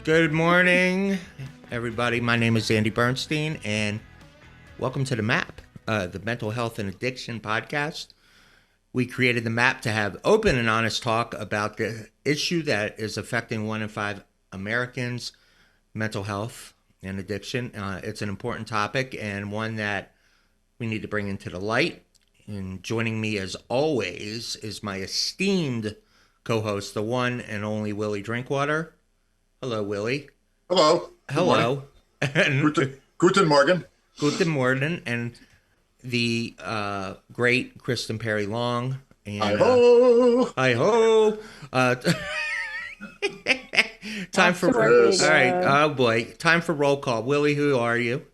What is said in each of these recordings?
Good morning, everybody. My name is Andy Bernstein, and welcome to the MAP, the Mental Health and Addiction podcast. We created the MAP to have open and honest talk about the issue that is affecting 1 in 5 Americans, mental health and addiction. It's an important topic and one that we need to bring into the light. And joining me, as always, is my esteemed co-host, the one and only Willie Drinkwater. Hello, Willie. Hello. Hello. Guten Morgen. Guten Morgen. And the great Kristen Perry Long. And, Hi-ho. Hi-ho. Time for... All right. Oh, boy. Time for roll call. Willie, who are you?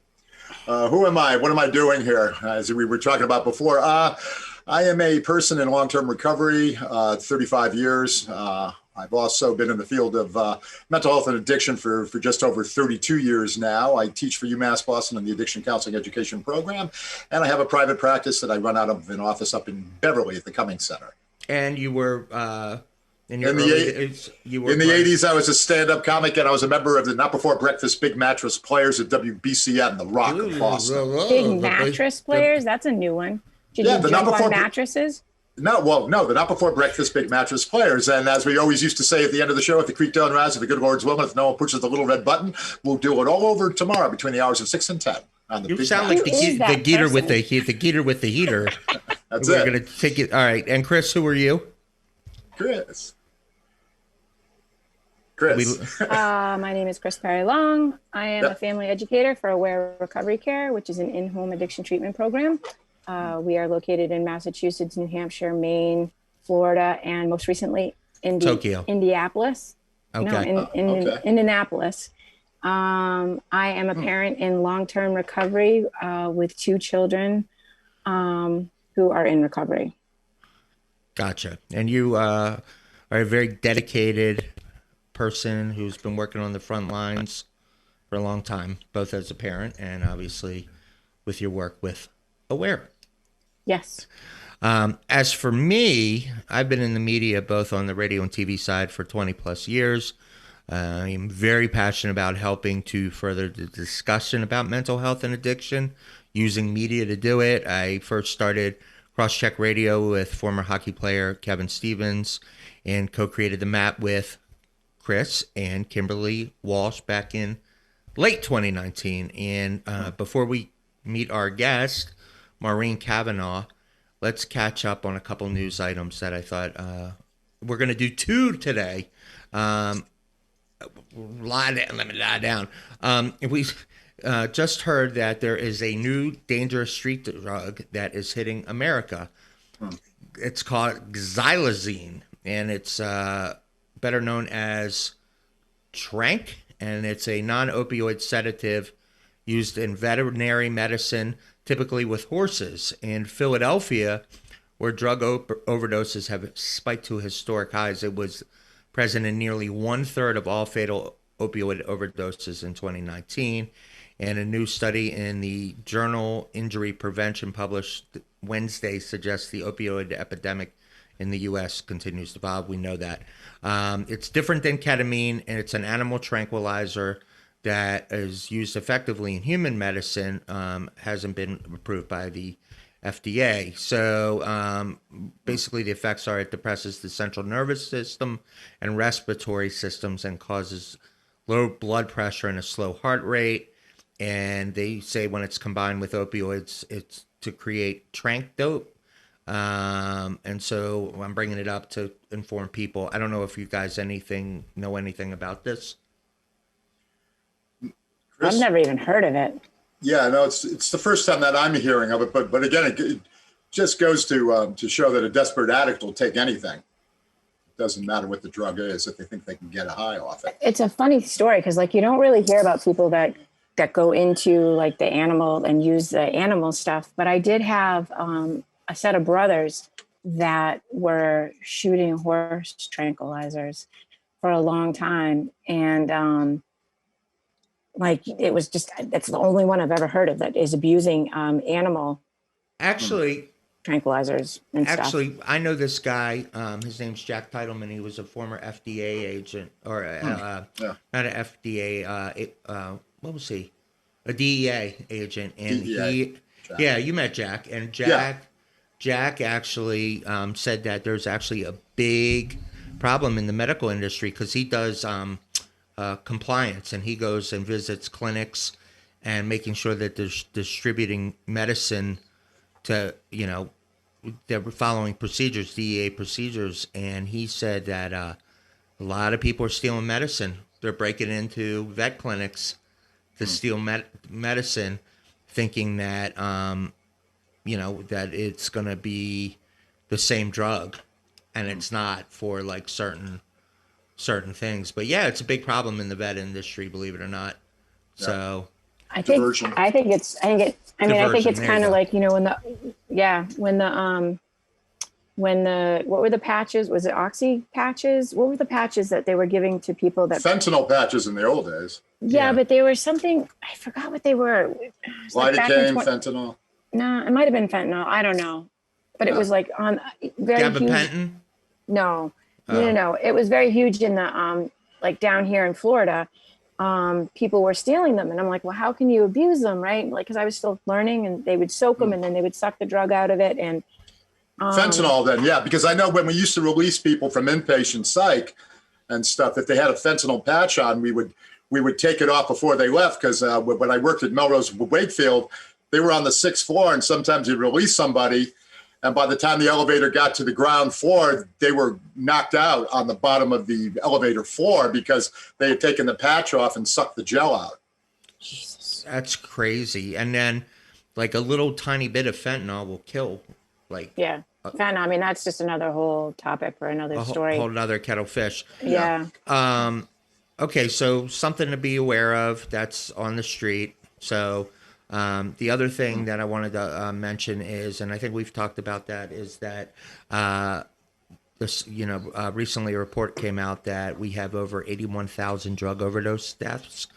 Who am I? What am I doing here? As we were talking about before, I am a person in long-term recovery, 35 years. I've also been in the field of mental health and addiction for just over 32 years now. I teach for UMass Boston in the Addiction Counseling Education Program, and I have a private practice that I run out of an office up in Beverly at the Cummings Center. And you were... in the 80s, I was a stand-up comic, and I was a member of the Not Before Breakfast Big Mattress Players at WBCN, the Rock of Boston. Big Mattress Players? That's a new one. Did you jump on mattresses? No, the Not Before Breakfast Big Mattress Players. And as we always used to say at the end of the show, if the creek don't rise, if the good Lord's willing, if no one pushes the little red button, we'll do it all over tomorrow between the hours of 6 and 10. On the you big sound like the geeter with the geeter with the heater. That's We're going to take it. All right. And Chris, who are you? Chris. My name is Chris Perry Long. I am a family educator for Aware Recovery Care, which is an in-home addiction treatment program. We are located in Massachusetts, New Hampshire, Maine, Florida, and most recently Tokyo. Indianapolis. Okay. No, Indianapolis. I am a parent in long-term recovery with 2 children who are in recovery. Gotcha. And you are a very dedicated person who's been working on the front lines for a long time, both as a parent and obviously with your work with Aware. Yes. As for me, I've been in the media both on the radio and TV side for 20 plus years. I'm very passionate about helping to further the discussion about mental health and addiction, using media to do it. I first started Crosscheck Radio with former hockey player Kevin Stevens and co-created the MAP with Chris and Kimberly Walsh back in late 2019. And before we meet our guest, Maureen Kavanaugh, let's catch up on a couple news items that I thought we're going to do 2 today. Let me lie down. We just heard that there is a new dangerous street drug that is hitting America. It's called xylazine, and it's better known as Tranq, and it's a non-opioid sedative used in veterinary medicine, typically with horses. In Philadelphia, where drug overdoses have spiked to historic highs, it was present in nearly 1/3 of all fatal opioid overdoses in 2019. And a new study in the journal Injury Prevention published Wednesday suggests the opioid epidemic in the U.S. continues to evolve. We know that. It's different than ketamine, and it's an animal tranquilizer that is used effectively in human medicine, hasn't been approved by the FDA. So basically the effects are it depresses the central nervous system and respiratory systems and causes low blood pressure and a slow heart rate. And they say when it's combined with opioids, it's to create tranq dope. And so I'm bringing it up to inform people. I don't know if you guys know anything about this. Chris? I've never even heard of it. Yeah, no, it's the first time that I'm hearing of it. But again, it just goes to show that a desperate addict will take anything. It doesn't matter what the drug is if they think they can get a high off it. It's a funny story because you don't really hear about people that go into the animal and use the animal stuff. But I did have a set of brothers that were shooting horse tranquilizers for a long time. And it was just, that's the only one I've ever heard of that is abusing animal. Actually, tranquilizers and stuff. Actually, I know this guy. His name's Jack Titleman. He was a former FDA agent, or Yeah. not an FDA. What was he? A DEA agent, and DEA. Jack. yeah, you met Jack, and Jack actually said that there's actually a big problem in the medical industry because he does compliance, and he goes and visits clinics and making sure that they're distributing medicine to, they're following procedures, DEA procedures. And he said that a lot of people are stealing medicine. They're breaking into vet clinics to steal medicine, thinking that, that it's going to be the same drug, and it's not for like certain things. But yeah, it's a big problem in the vet industry, believe it or not. Yeah. So I think it's kind of like, when the what were the patches? Was it Oxy patches? What were the patches that they were giving to people that fentanyl patches in the old days? Yeah, but they were something, I forgot what they were. Lidocaine, fentanyl. No, it might have been fentanyl. I don't know. But it was like on very gabapentin? Huge. No. It was very huge in the like down here in Florida. People were stealing them, and I'm like, well, how can you abuse them, right? Like, because I was still learning, and they would soak them, and then they would suck the drug out of it, and fentanyl. Then, yeah, because I know when we used to release people from inpatient psych and stuff, if they had a fentanyl patch on, we would take it off before they left. Because when I worked at Melrose Wakefield, they were on the 6th floor, and sometimes you'd release somebody, and by the time the elevator got to the ground floor, they were knocked out on the bottom of the elevator floor because they had taken the patch off and sucked the gel out. Jesus. That's crazy. And then like a little tiny bit of fentanyl will kill. Like, yeah. Fentanyl, I mean, that's just another whole topic for another story. Whole another kettle of fish. Yeah. Okay, so something to be aware of that's on the street. So the other thing that I wanted to mention is, and I think we've talked about that, is that recently a report came out that we have over 81,000 drug overdose deaths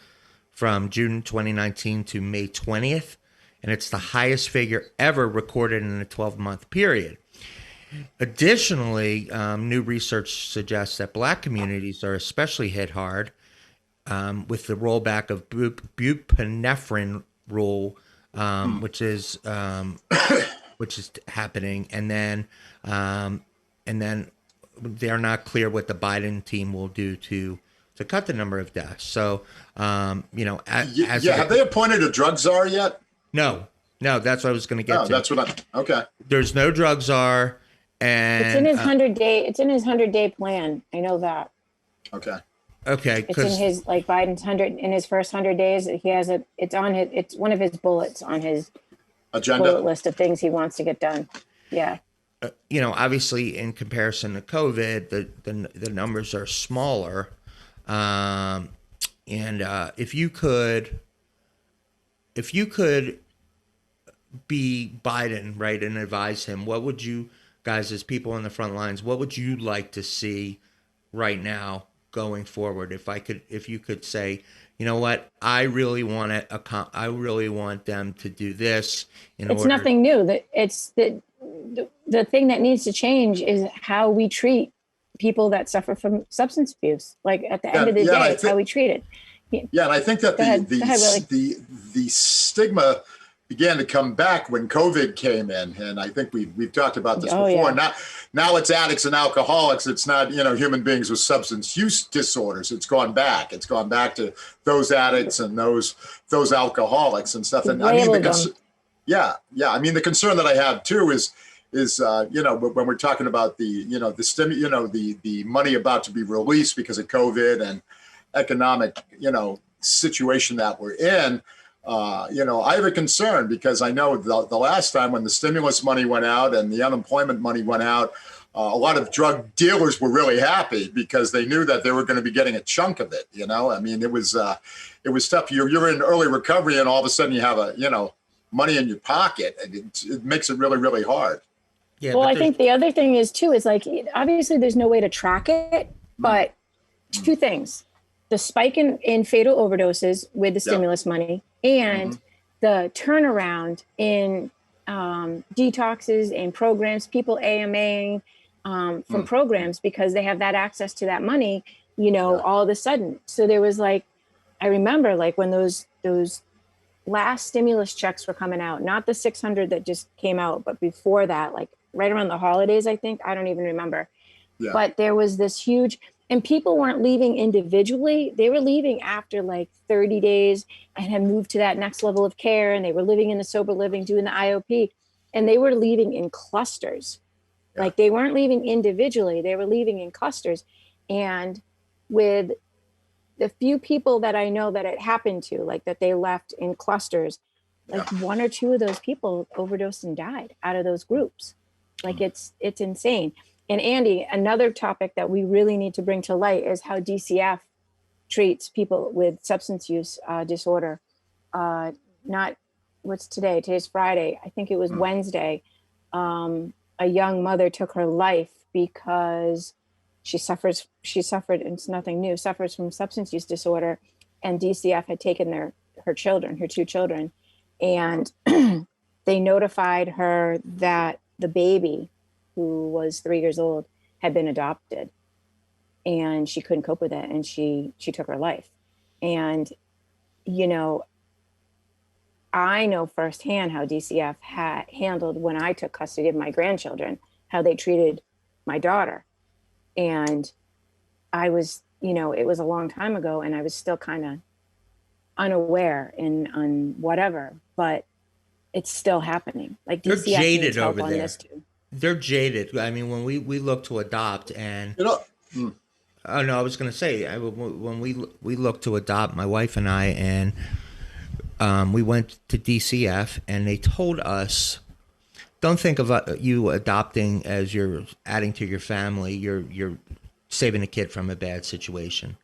from June 2019 to May 20th, and it's the highest figure ever recorded in a 12-month period. Additionally, new research suggests that Black communities are especially hit hard with the rollback of buprenorphine rule, which is happening, and then they're not clear what the Biden team will do to cut the number of deaths. So, have they appointed a drug czar yet? No, that's what I was going to get to. That's what okay. There's no drug czar, and it's in his 100-day. It's in his 100-day plan. I know that. Okay. Okay, it's in his, like, Biden's 100 in his first 100 days. He has it's one of his bullets on his agenda bullet list of things he wants to get done. Yeah. Obviously, in comparison to COVID, the numbers are smaller. And if you could be Biden, right, and advise him, what would you guys, as people on the front lines, what would you like to see right now going forward? If you could say, you know what, I really want them to do this. It's nothing new. That it's the thing that needs to change is how we treat people that suffer from substance abuse. Like, at the end of the day, it's how we treat it. Yeah, and I think that the stigma began to come back when COVID came in, and I think we've talked about this before. Yeah. Now it's addicts and alcoholics. It's not human beings with substance use disorders. It's gone back. It's gone back to those addicts and those alcoholics and stuff. And I mean, I mean, the concern that I have too is when we're talking about the money about to be released because of COVID and economic situation that we're in. I have a concern because I know the last time when the stimulus money went out and the unemployment money went out, a lot of drug dealers were really happy because they knew that they were going to be getting a chunk of it. I mean, it was tough. You're in early recovery, and all of a sudden you have money in your pocket, and it makes it really, really hard. Yeah. Well, I think the other thing is too is, like, obviously there's no way to track it, but two things: the spike in fatal overdoses with the stimulus money, and the turnaround in detoxes and programs, people AMAing from programs because they have that access to that money, all of a sudden. So there was like, I remember like when those last stimulus checks were coming out, not the 600 that just came out, but before that, like right around the holidays, I think, I don't even remember. Yeah. But there was this huge, and people weren't leaving individually. They were leaving after like 30 days and had moved to that next level of care. And they were living in the sober living, doing the IOP, and they were leaving in clusters. Yeah. Like they weren't leaving individually, they were leaving in clusters. And with the few people that I know that it happened to, like that they left in clusters, like one or two of those people overdosed and died out of those groups. Like it's insane. And Andy, another topic that we really need to bring to light is how DCF treats people with substance use disorder. Not what's today? Today's Friday. I think it was Wednesday. A young mother took her life because she suffered, and it's nothing new, suffers from substance use disorder. And DCF had taken her two children, and they notified her that the baby, who was 3 years old, had been adopted, and she couldn't cope with it, and she took her life. And I know firsthand how DCF had handled when I took custody of my grandchildren, how they treated my daughter. And I was, it was a long time ago, and I was still kind of unaware and on whatever, but it's still happening. Like they're DCF jaded over on there. This too. They're jaded. I mean, when we look to adopt, and oh no, I was going to say when we look to adopt, my wife and I, and we went to DCF, and they told us, don't think of you adopting as you're adding to your family. You're saving a kid from a bad situation.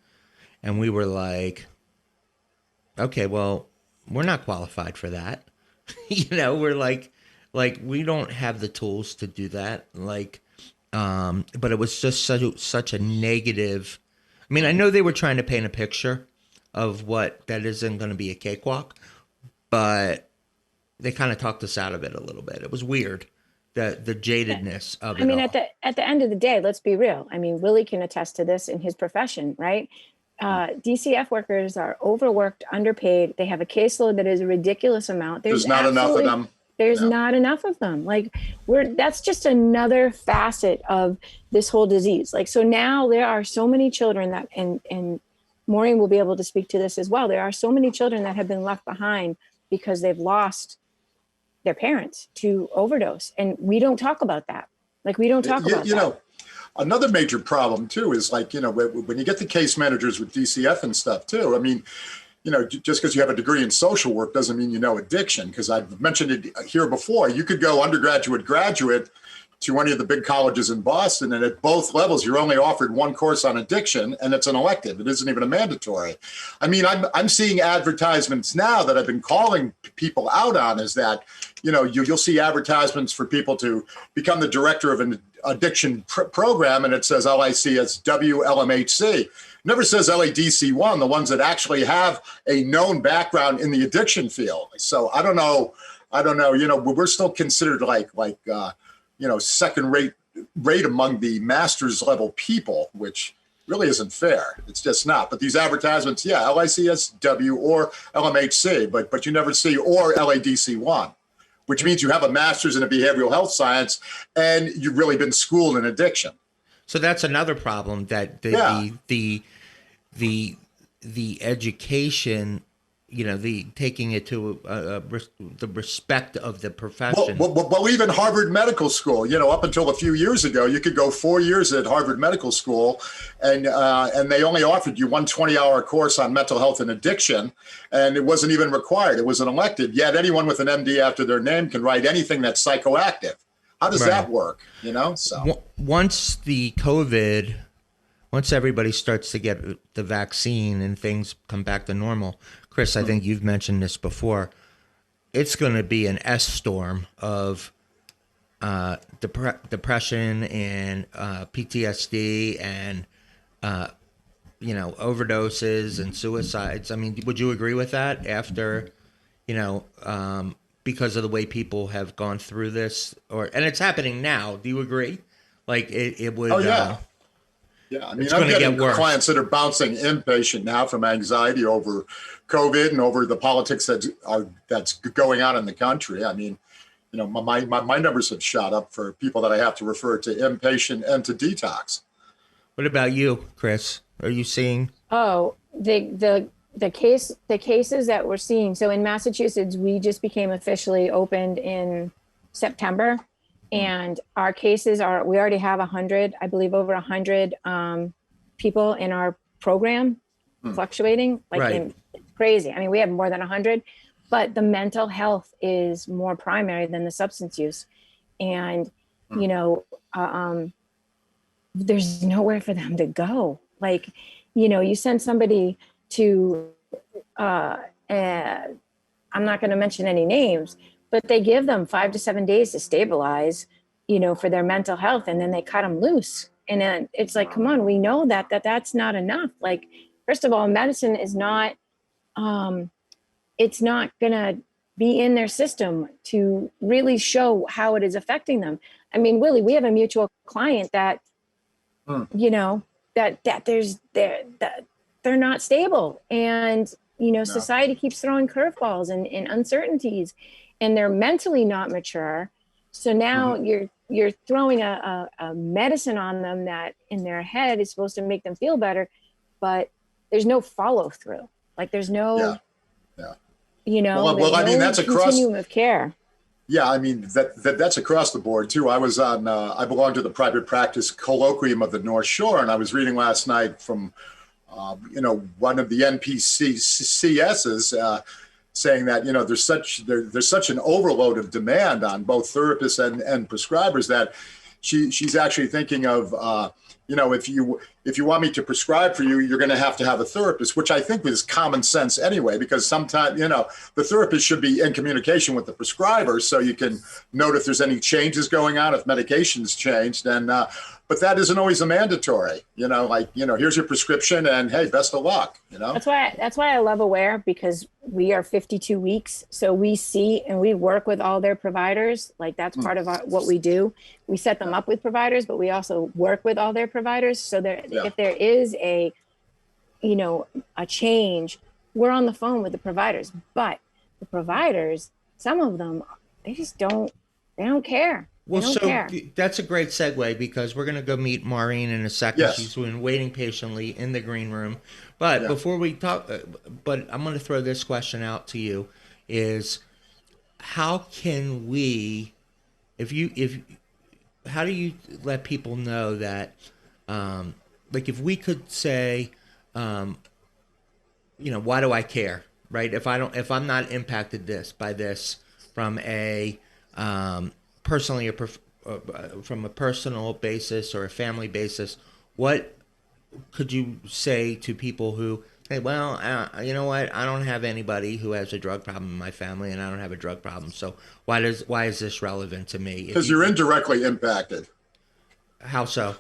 And we were like, okay, well, we're not qualified for that. We're like we don't have the tools to do that. But it was just such a negative. I mean, I know they were trying to paint a picture of what that isn't going to be a cakewalk, but they kind of talked us out of it a little bit. It was weird, the jadedness of it. I mean, all. at the end of the day, let's be real. I mean, Willie can attest to this in his profession, right? DCF workers are overworked, underpaid. They have a caseload that is a ridiculous amount. There's not enough of them. There's not enough of them. Like that's just another facet of this whole disease. Like, so now there are so many children that, and Maureen will be able to speak to this as well. There are so many children that have been left behind because they've lost their parents to overdose. And we don't talk about that. Like, we don't talk about that. Another major problem too is when you get the case managers with DCF and stuff too, I mean, just because you have a degree in social work doesn't mean you know addiction. Because I've mentioned it here before. You could go undergraduate, graduate to any of the big colleges in Boston, and at both levels, you're only offered one course on addiction, and it's an elective. It isn't even a mandatory. I mean, I'm seeing advertisements now that I've been calling people out on. Is that you'll see advertisements for people to become the director of an addiction program, and it says LICSW, LMHC. Never says LADC1, the ones that actually have a known background in the addiction field. So I don't know. We're still considered like second rate among the master's level people, which really isn't fair. It's just not. But these advertisements, LICSW or LMHC, but you never see or LADC1, which means you have a master's in a behavioral health science and you've really been schooled in addiction. So that's another problem, that the education, the taking it to the respect of the profession. Well, even Harvard Medical School, up until a few years ago, you could go 4 years at Harvard Medical School, and they only offered you one 20-hour course on mental health and addiction, and it wasn't even required. It was an elective. Yet anyone with an MD after their name can write anything that's psychoactive. How does that work? So once everybody starts to get the vaccine and things come back to normal, Chris, I think you've mentioned this before, it's going to be an S storm of depression and PTSD and overdoses and suicides. I mean, would you agree with that after because of the way people have gone through this, and it's happening now. Do you agree? Like it would. Oh yeah. Yeah, I mean, It's I'm gonna getting get worse. clients that are bouncing inpatient now from anxiety over COVID and over the politics that's going on in the country. I mean, you know, my numbers have shot up for people that I have to refer to inpatient and to detox. What about you, Chris? Are you seeing? Oh, the cases that we're seeing. So in Massachusetts, we just became officially opened in September, and our cases we already have 100, I believe, over 100 people in our program, fluctuating like Right. it's crazy. I mean, we have more than 100, but the mental health is more primary than the substance use, and you know, there's nowhere for them to go. Like, you know, you send somebody to, I'm not going to mention any names, but they give them 5 to 7 days to stabilize, you know, for their mental health. And then they cut them loose. And then it's like, come on, we know that's not enough. Like, first of all, medicine is not, it's not going to be in their system to really show how it is affecting them. I mean, Willie, we have a mutual client that, you know, that they're not stable, and you know, society keeps throwing curveballs and uncertainties, and they're mentally not mature. So now you're throwing a medicine on them that in their head is supposed to make them feel better, but there's no follow through. Like there's no, you know, well, I mean, that's across continuum of care. Yeah, I mean, that's across the board, too. I was on, I belong to the private practice colloquium of the North Shore, and I was reading last night from, you know, one of the NPCSs saying that, you know, there's such an overload of demand on both therapists and prescribers that she's actually thinking of, you know, if you want me to prescribe for you, you're going to have a therapist, which I think is common sense anyway, because sometimes, you know, the therapist should be in communication with the prescriber so you can note if there's any changes going on, if medication's changed. And, but that isn't always a mandatory, you know, like, you know, here's your prescription and hey, best of luck, you know? That's why I love Aware, because we are 52 weeks. So we see and we work with all their providers. Like that's part of what we do. We set them up with providers, but we also work with all their providers. So if there is a, you know, a change, we're on the phone with the providers, but the providers, some of them, they just don't care. Well, so care. That's a great segue because we're going to go meet Maureen in a second. Yes. She's been waiting patiently in the green room. But before we talk, but I'm going to throw this question out to you is how can we, how do you let people know that, like if we could say, you know, why do I care? Right. If I'm not impacted by this from a, personally from a personal basis or a family basis, what could you say to people who say, well, you know what, I don't have anybody who has a drug problem in my family and I don't have a drug problem, so why is this relevant to me? Because you're indirectly impacted. How so?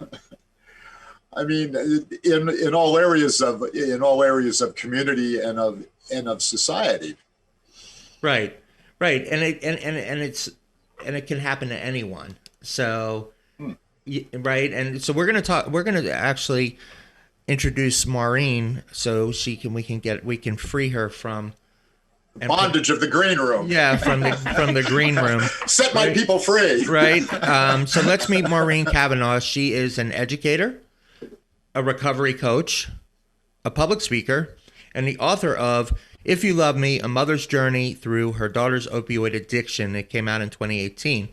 I mean, in all areas of community and of society. Right, and it can happen to anyone. So, right, and so we're gonna actually introduce Maureen so we can free her from bondage of the green room. Yeah, from the green room. Set my people free. Right. So let's meet Maureen Cavanaugh. She is an educator, a recovery coach, a public speaker, and the author of If You Love Me, A Mother's Journey Through Her Daughter's Opioid Addiction. It came out in 2018.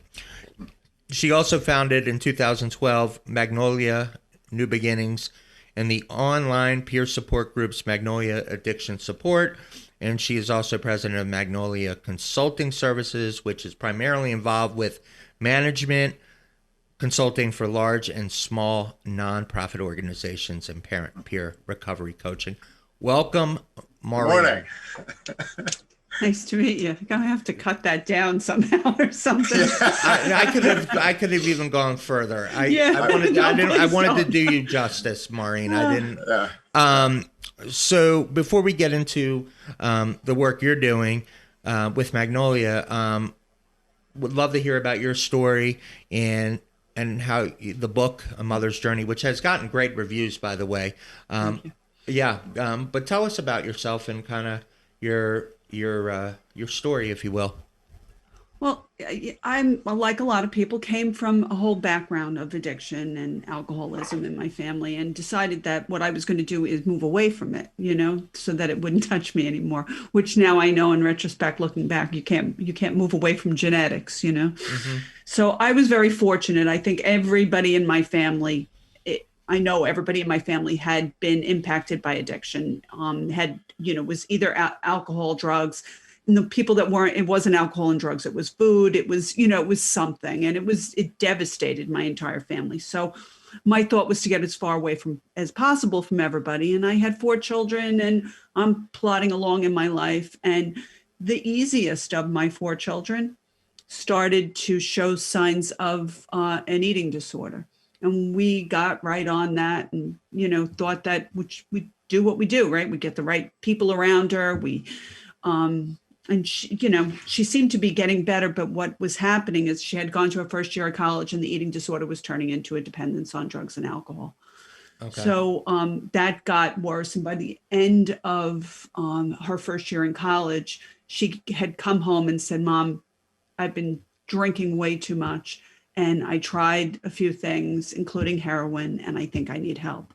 She also founded in 2012 Magnolia, New Beginnings, and the online peer support groups Magnolia Addiction Support. And she is also president of Magnolia Consulting Services, which is primarily involved with management consulting for large and small nonprofit organizations and parent peer recovery coaching. Welcome, Maureen. Morning. Nice to meet you. I'm gonna have to cut that down somehow or something. I could have even gone further. I wanted to do you justice, Maureen. I didn't. So before we get into the work you're doing, with Magnolia. Would love to hear about your story and how the book A Mother's Journey, which has gotten great reviews, by the way. Yeah, but tell us about yourself and kind of your story, if you will. Well, I'm like a lot of people, came from a whole background of addiction and alcoholism in my family, and decided that what I was going to do is move away from it, so that it wouldn't touch me anymore. Which now I know, in retrospect, looking back, you can't move away from genetics. So I was very fortunate. I think everybody in my family, I know everybody in my family had been impacted by addiction. Was either alcohol, drugs. And the people that weren't, it wasn't alcohol and drugs, it was food, it was something, and it devastated my entire family. So my thought was to get as far away from as possible from everybody. And I had 4 children, and I'm plodding along in my life. And the easiest of my 4 children started to show signs of an eating disorder. And we got right on that, and, thought that we do what we do, right? We get the right people around her. And she seemed to be getting better, but what was happening is she had gone to her first year of college, and the eating disorder was turning into a dependence on drugs and alcohol. Okay. So that got worse. And by the end of her first year in college, she had come home and said, "Mom, I've been drinking way too much, and I tried a few things, including heroin, and I think I need help."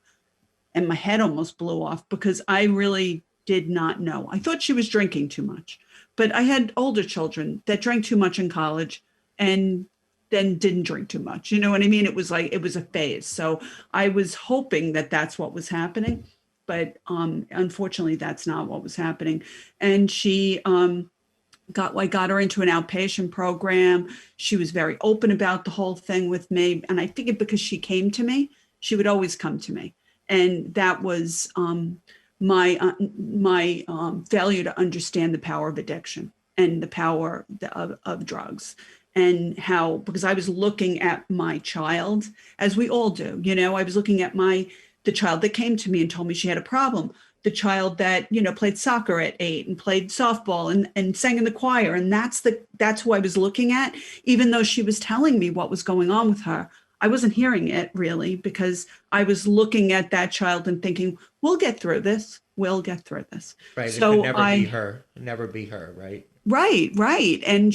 And my head almost blew off, because I really did not know. I thought she was drinking too much. But I had older children that drank too much in college and then didn't drink too much. You know what I mean? It was a phase. So I was hoping that that's what was happening. But unfortunately, that's not what was happening. And she got her into an outpatient program. She was very open about the whole thing with me. And I figured because she came to me, she would always come to me. And that was my failure to understand the power of addiction and the power of drugs, and how, because I was looking at my child, as we all do, I was looking at the child that came to me and told me she had a problem, the child that, played soccer at 8 and played softball and sang in the choir. And that's who I was looking at, even though she was telling me what was going on with her. I wasn't hearing it really, because I was looking at that child and thinking, we'll get through this. We'll get through this. Right. So it could never be her. Right. Right. And,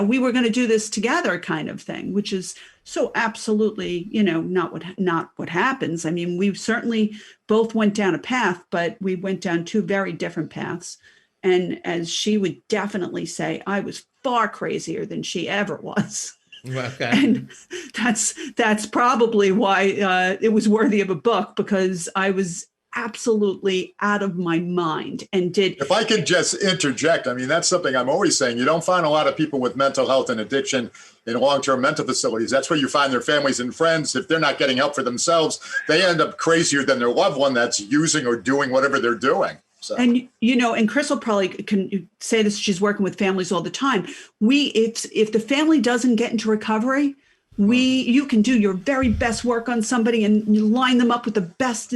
we were going to do this together kind of thing, which is so absolutely, not what happens. I mean, we certainly both went down a path, but we went down 2 very different paths. And as she would definitely say, I was far crazier than she ever was. Okay. And that's probably why it was worthy of a book, because I was absolutely out of my mind. And if I could just interject, I mean, that's something I'm always saying. You don't find a lot of people with mental health and addiction in long-term mental facilities. That's where you find their families and friends. If they're not getting help for themselves, they end up crazier than their loved one that's using or doing whatever they're doing. So. And, and Crystal probably can say this, she's working with families all the time. If the family doesn't get into recovery, you can do your very best work on somebody and you line them up with the best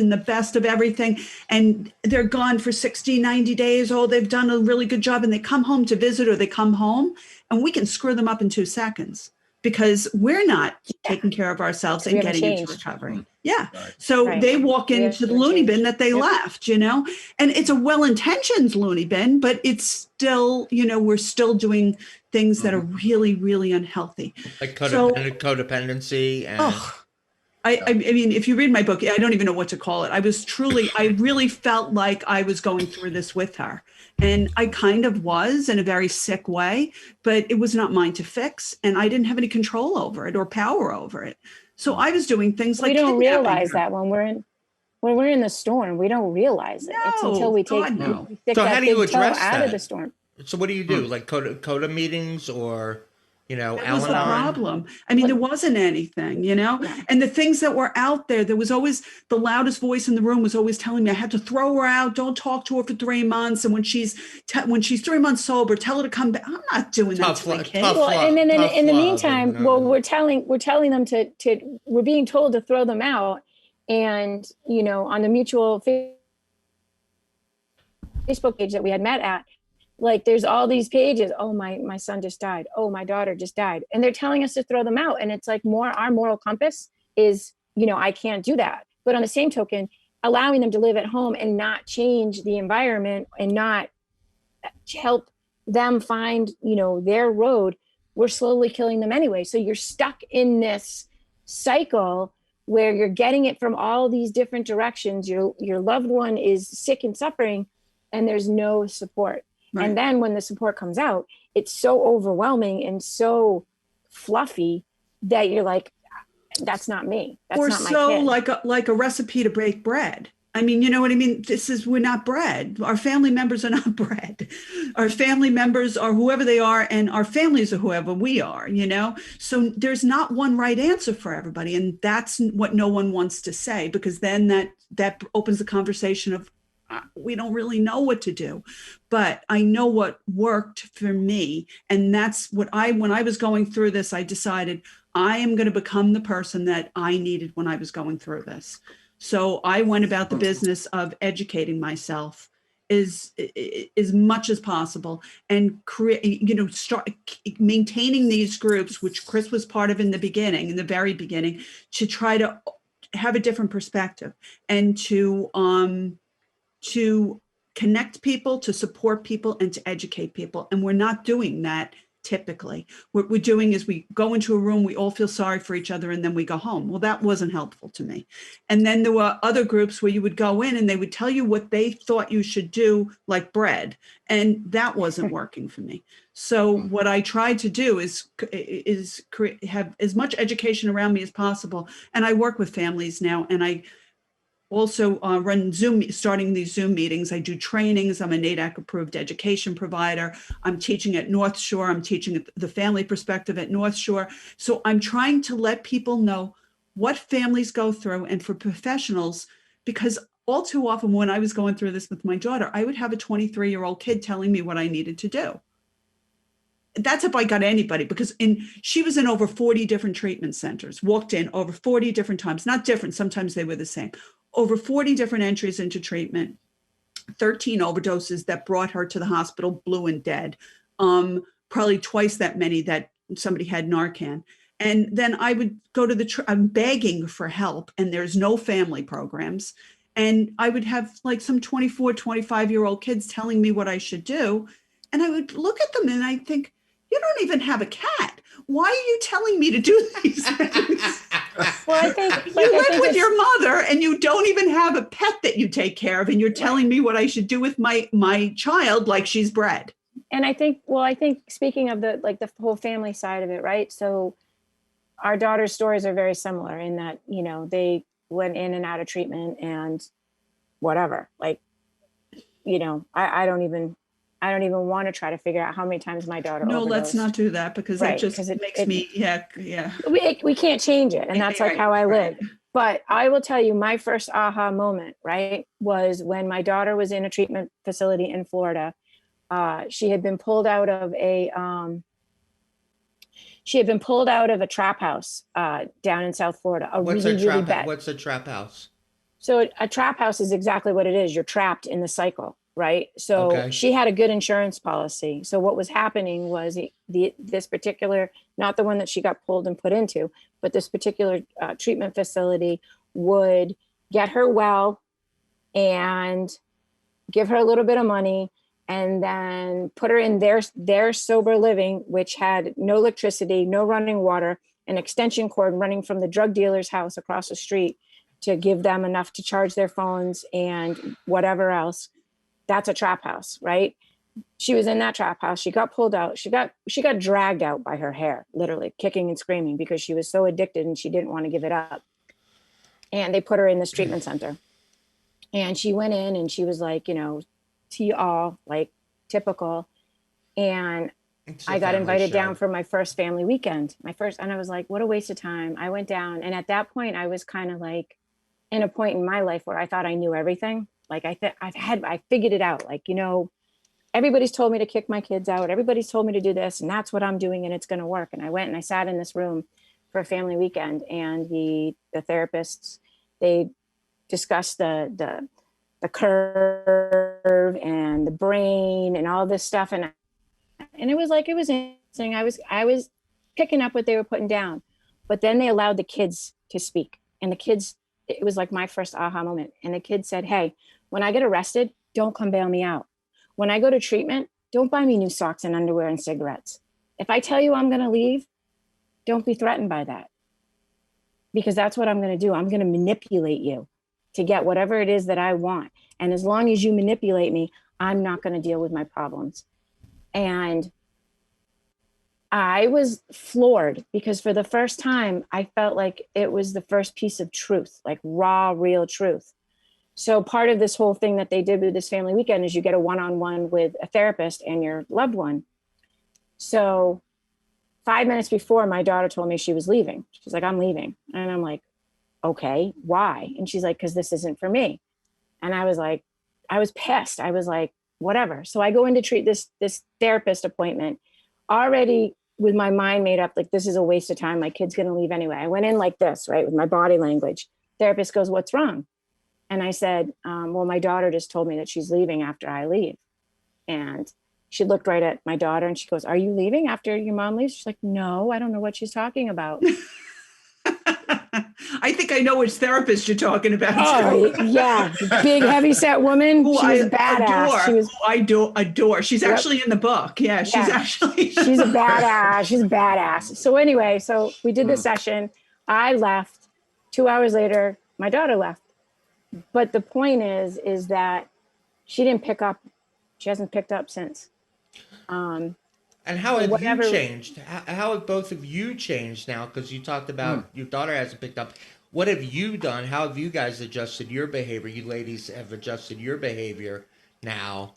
of everything. And they're gone for 60, 90 days. Oh, they've done a really good job. And they come home to visit, or they come home, and we can screw them up in 2 seconds, because we're not taking care of ourselves and getting into recovery. Yeah. Right. So they walk into the loony bin that they left, and it's a well-intentioned loony bin, but it's still, we're still doing things that are really, really unhealthy. Like codependency. And I mean, if you read my book, I don't even know what to call it. I really felt like I was going through this with her. And I kind of was, in a very sick way, but it was not mine to fix. And I didn't have any control over it or power over it. So I was doing things like, we don't realize that when we're in the storm, we don't realize it. It's until we take that big toe out of the storm. So what do you do? Like CODA meetings, or, that was the problem. I mean, there wasn't anything, and the things that were out there, there was always the loudest voice in the room was always telling me I had to throw her out. Don't talk to her for 3 months. And when she's 3 months sober, tell her to come back. I'm not doing that to my kids. Well, and then in the meantime, we're telling them we're being told to throw them out. And, on the mutual Facebook page that we had met at, Like there's all these pages. Oh, my son just died. Oh, my daughter just died. And they're telling us to throw them out. And it's like our moral compass is, I can't do that. But on the same token, allowing them to live at home and not change the environment and not help them find, their road, we're slowly killing them anyway. So you're stuck in this cycle where you're getting it from all these different directions. Your loved one is sick and suffering, and there's no support. Right. And then when the support comes out, it's so overwhelming and so fluffy that you're like, that's not me. That's or not my so kid. like a recipe to break bread. I mean, you know what I mean? We're not bread. Our family members are not bread. Our family members are whoever they are, and our families are whoever we are, So there's not one right answer for everybody. And that's what no one wants to say, because then that opens the conversation of, we don't really know what to do. But I know what worked for me. And that's what when I was going through this, I decided I am going to become the person that I needed when I was going through this. So I went about the business of educating myself as much as possible and start maintaining these groups, which Chris was part of in the very beginning, to try to have a different perspective and to connect people, to support people, and to educate people. And we're not doing that typically. What we're doing is we go into a room, we all feel sorry for each other, and then we go home. Well, that wasn't helpful to me. And then there were other groups where you would go in and they would tell you what they thought you should do, like bread. And that wasn't working for me. So what I tried to do is have as much education around me as possible. And I work with families now, and I also run starting these Zoom meetings. I do trainings. I'm a NADAC approved education provider. I'm teaching at North Shore. I'm teaching the family perspective at North Shore. So I'm trying to let people know what families go through, and for professionals, because all too often when I was going through this with my daughter, I would have a 23-year-old kid telling me what I needed to do. That's if I got anybody, because she was in over 40 different treatment centers, walked in over 40 different times, not different, sometimes they were the same, over 40 different entries into treatment, 13 overdoses that brought her to the hospital blue and dead, probably twice that many that somebody had Narcan. And then I would go to I'm begging for help, and there's no family programs. And I would have like some 24, 25-year-old kids telling me what I should do. And I would look at them and I think, you don't even have a cat. Why are you telling me to do these things? Well, I think you live with your mother and you don't even have a pet that you take care of, and you're telling me what I should do with my child like she's bred. And I think speaking of the whole family side of it, right? So our daughter's stories are very similar in that, they went in and out of treatment and whatever. Like, I don't even want to try to figure out how many times my daughter overdosed. Let's not do that, because that just makes me, yeah. We can't change it. And that's like how I live. But I will tell you, my first aha moment, right, was when my daughter was in a treatment facility in Florida. She had been pulled out of a trap house down in South Florida. What's a trap house? So a trap house is exactly what it is. You're trapped in the cycle. Right. So She had a good insurance policy. So what was happening was this particular, not the one that she got pulled and put into, but this particular treatment facility would get her well and give her a little bit of money, and then put her in their sober living, which had no electricity, no running water, an extension cord running from the drug dealer's house across the street to give them enough to charge their phones and whatever else. That's a trap house, right? She was in that trap house. She got pulled out. She got dragged out by her hair, literally kicking and screaming because she was so addicted and she didn't want to give it up. And they put her in this treatment center. And she went in and she was like, all like typical. And I got invited down for my first family weekend. And I was like, what a waste of time. I went down. And at that point, I was kind of like in a point in my life where I thought I knew everything. Like I figured it out. Like, everybody's told me to kick my kids out. Everybody's told me to do this, and that's what I'm doing, and it's going to work. And I went and I sat in this room for a family weekend, and the therapists, they discussed the the curve and the brain and all this stuff. And it was like, it was interesting. I was picking up what they were putting down, but then they allowed the kids to speak, and the kids, it was like my first aha moment. And the kid said, hey, when I get arrested, don't come bail me out. When I go to treatment, don't buy me new socks and underwear and cigarettes. If I tell you I'm going to leave, don't be threatened by that, because that's what I'm going to do. I'm going to manipulate you to get whatever it is that I want. And as long as you manipulate me, I'm not going to deal with my problems. And I was floored, because for the first time, I felt like it was the first piece of truth, like raw, real truth. So part of this whole thing that they did with this family weekend is you get a one-on-one with a therapist and your loved one. So 5 minutes before, my daughter told me she was leaving. She's like, I'm leaving. And I'm like, okay, why? And she's like, because this isn't for me. And I was like, I was pissed. I was like, whatever. So I go in to treat this therapist appointment already with my mind made up, like, this is a waste of time. My kid's going to leave anyway. I went in like this, right, with my body language. Therapist goes, what's wrong? And I said, well, my daughter just told me that she's leaving after I leave. And she looked right at my daughter and she goes, are you leaving after your mom leaves? She's like, no, I don't know what she's talking about. I think I know which therapist you're talking about. Oh, yeah. Big, heavy set woman. Who She was badass. Adore, she was, who I adore. She's actually in the book. Yeah, she's actually. She's a badass. She's a badass. So anyway, so we did the session. I left. 2 hours later, my daughter left. But the point is that she didn't pick up. She hasn't picked up since. And how have you changed? How have both of you changed now? Because you talked about your daughter hasn't picked up. What have you done? How have you guys adjusted your behavior? You ladies have adjusted your behavior now.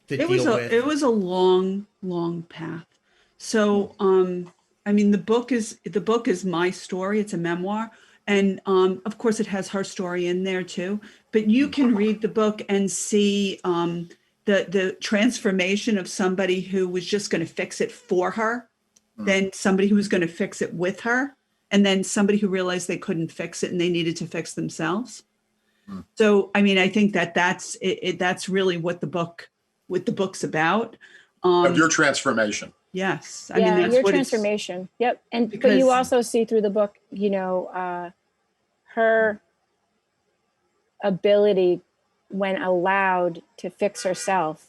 It was a long, long path. So, I mean, the book is my story. It's a memoir. And of course, it has her story in there too. But you can read the book and see the transformation of somebody who was just going to fix it for her, then somebody who was going to fix it with her, and then somebody who realized they couldn't fix it and they needed to fix themselves. So, I mean, I think that's really what the book's about. Of your transformation. Yes. I mean, that's your transformation. Yep. But you also see through the book, you know, her ability, when allowed to fix herself,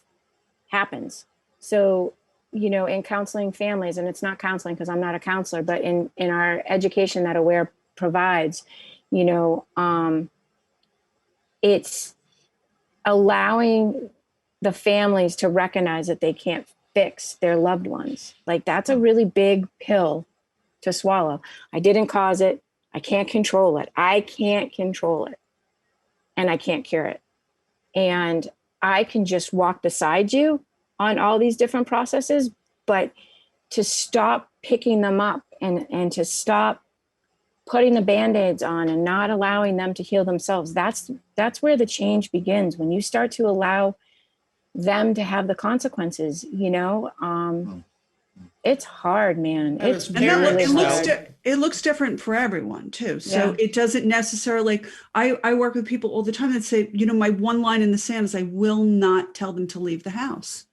happens. So, you know, in counseling families, and it's not counseling because I'm not a counselor, but in our education that Aware provides, you know, it's allowing the families to recognize that they can't fix their loved ones. Like, that's a really big pill to swallow. I didn't cause it. I can't control it. I can't control it. And I can't cure it. And I can just walk beside you on all these different processes, but to stop picking them up and to stop putting the Band-Aids on and not allowing them to heal themselves, that's where the change begins. When you start to allow them to have the consequences, you know, it's hard, man. It's really hard. It looks different for everyone too. So it doesn't necessarily, I work with people all the time that say, you know, my one line in the sand is I will not tell them to leave the house.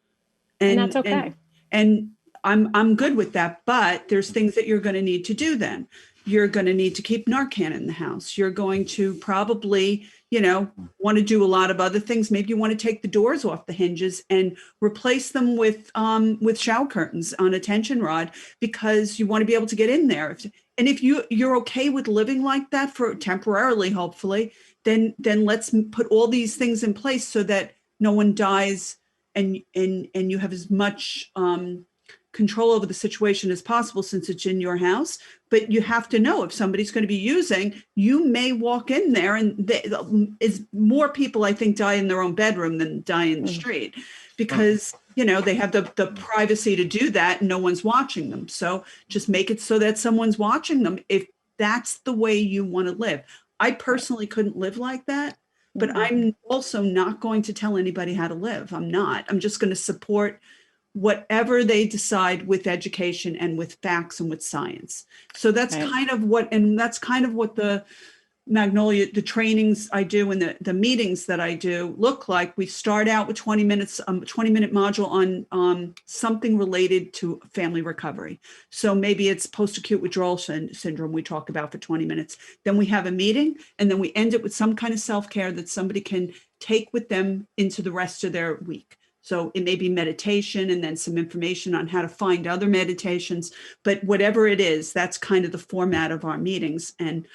And that's okay. And I'm good with that, but there's things that you're going to need to do then. You're going to need to keep Narcan in the house. You're going to probably, you know, want to do a lot of other things. Maybe you want to take the doors off the hinges and replace them with shower curtains on a tension rod, because you want to be able to get in there. And if you're okay with living like that for temporarily, hopefully, then let's put all these things in place so that no one dies and you have as much control over the situation as possible, since it's in your house. But you have to know, if somebody's going to be using, you may walk in there, and is more people, I think, die in their own bedroom than die in the street, because you know, they have the privacy to do that and no one's watching them. So just make it so that someone's watching them, if that's the way you want to live. I personally couldn't live like that, but I'm also not going to tell anybody how to live. I'm not. I'm just going to support whatever they decide with education and with facts and with science. So that's kind of what the Magnolia, the trainings I do and the meetings that I do look like. We start out with 20 minutes, 20-minute module on something related to family recovery. So maybe it's post-acute withdrawal syndrome we talk about for 20 minutes. Then we have a meeting, and then we end it with some kind of self-care that somebody can take with them into the rest of their week. So it may be meditation and then some information on how to find other meditations, but whatever it is, that's kind of the format of our meetings. And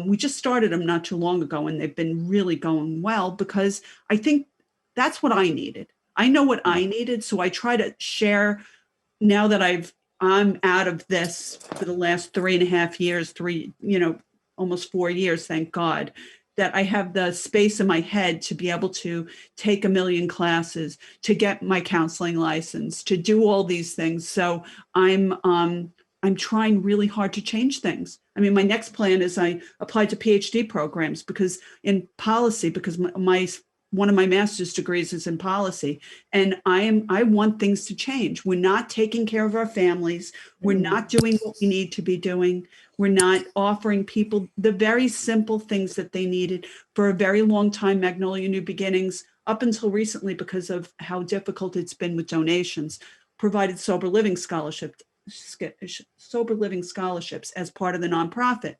we just started them not too long ago, and they've been really going well because I think that's what I needed. I know what I needed. So I try to share now that I'm out of this for the last 3.5 years, almost 4 years, thank God, that I have the space in my head to be able to take 1 million classes, to get my counseling license, to do all these things. So I'm trying really hard to change things. I mean, my next plan is I apply to PhD programs because in policy, because one of my master's degrees is in policy, and I want things to change. We're not taking care of our families. We're not doing what we need to be doing. We're not offering people the very simple things that they needed for a very long time. Magnolia New Beginnings, up until recently, because of how difficult it's been with donations, provided sober living scholarships as part of the nonprofit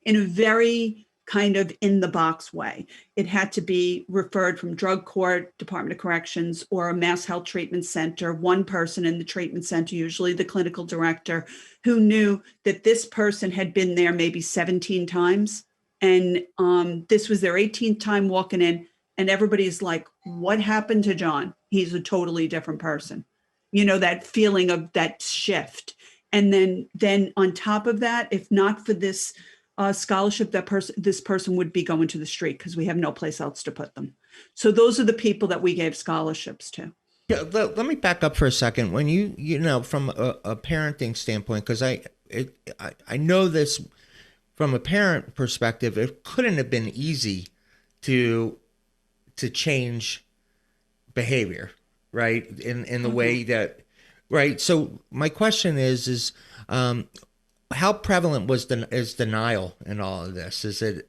in a very kind of in the box way. It had to be referred from drug court, Department of Corrections, or a mass health treatment center, one person in the treatment center, usually the clinical director, who knew that this person had been there maybe 17 times. And this was their 18th time walking in, and everybody's like, what happened to John? He's a totally different person. You know, that feeling of that shift. And then on top of that, if not for this scholarship, this person would be going to the street because we have no place else to put them. So those are the people that we gave scholarships to. Yeah, let me back up for a second. When you know, from a parenting standpoint, because I know this from a parent perspective, it couldn't have been easy to change behavior, right? In the way that, right? So my question is how prevalent is denial in all of this? Is it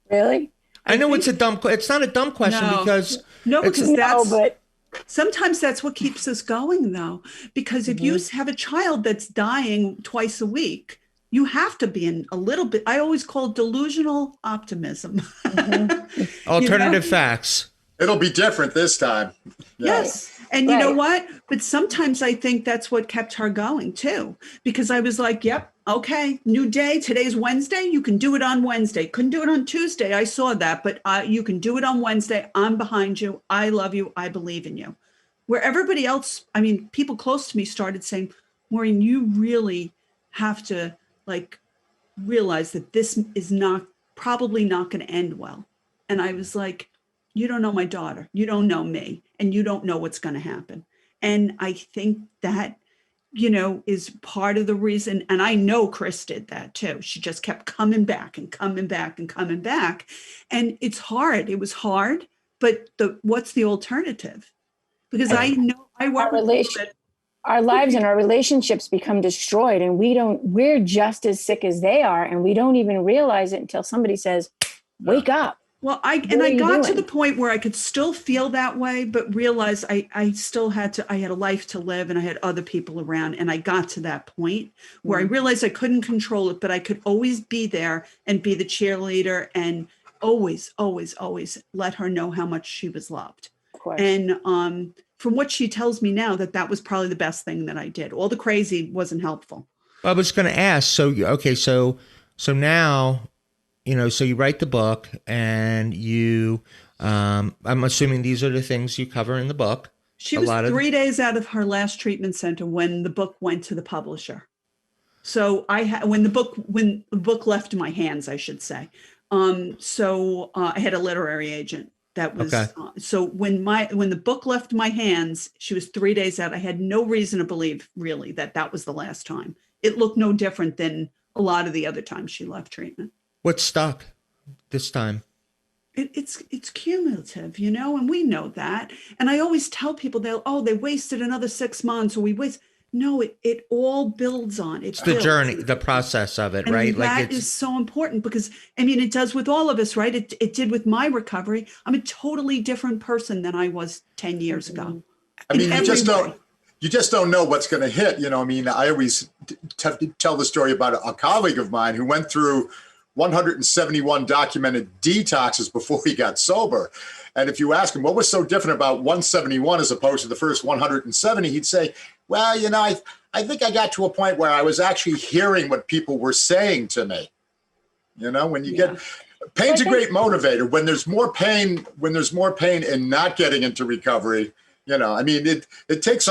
Really? I know it's not a dumb question because sometimes that's what keeps us going, though, because if you have a child that's dying twice a week, you have to be in a little bit, I always call it delusional optimism. Alternative facts. It'll be different this time. Yeah. Yes. And you know what? But sometimes I think that's what kept her going too, because I was like, yep, okay, new day. Today's Wednesday. You can do it on Wednesday. Couldn't do it on Tuesday. I saw that, but you can do it on Wednesday. I'm behind you. I love you. I believe in you. Where everybody else, I mean, people close to me started saying, Maureen, you really have to realize that this is probably not going to end well. And I was like, you don't know my daughter. You don't know me. And you don't know what's going to happen. And I think that, is part of the reason. And I know Chris did that too. She just kept coming back and coming back and coming back. And it's hard. It was hard. But what's the alternative? Because I know I work with our lives and our relationships become destroyed, and we're just as sick as they are. And we don't even realize it until somebody says, wake up. Well, I got to the point where I could still feel that way, but realized I still had a life to live and I had other people around. And I got to that point where I realized I couldn't control it, but I could always be there and be the cheerleader and always, always, always let her know how much she was loved. Of course. And from what she tells me now, that was probably the best thing that I did. All the crazy wasn't helpful. I was going to ask, so now, so you write the book and I'm assuming these are the things you cover in the book. She was 3 days out of her last treatment center when the book went to the publisher. So when the book left my hands, I should say. I had a literary agent that was, okay. So when the book left my hands, she was 3 days out. I had no reason to believe really that was the last time. It looked no different than a lot of the other times she left treatment. What stuck this time? It's cumulative, and we know that. And I always tell people they wasted another 6 months, or No, it all builds on it. It's the journey, the process of it, And right? Like that is so important because, I mean, it does with all of us, right? It did with my recovery. I'm a totally different person than I was 10 years ago. I In mean, every way. you just don't know what's going to hit. You know, I mean, I always tell the story about a colleague of mine who went through 171 documented detoxes before he got sober. And if you ask him what was so different about 171 as opposed to the first 170, he'd say, well, you know, I think I got to a point where I was actually hearing what people were saying to me. You know, when you get pain's a great motivator. When there's more pain in not getting into recovery, you know, I mean, it takes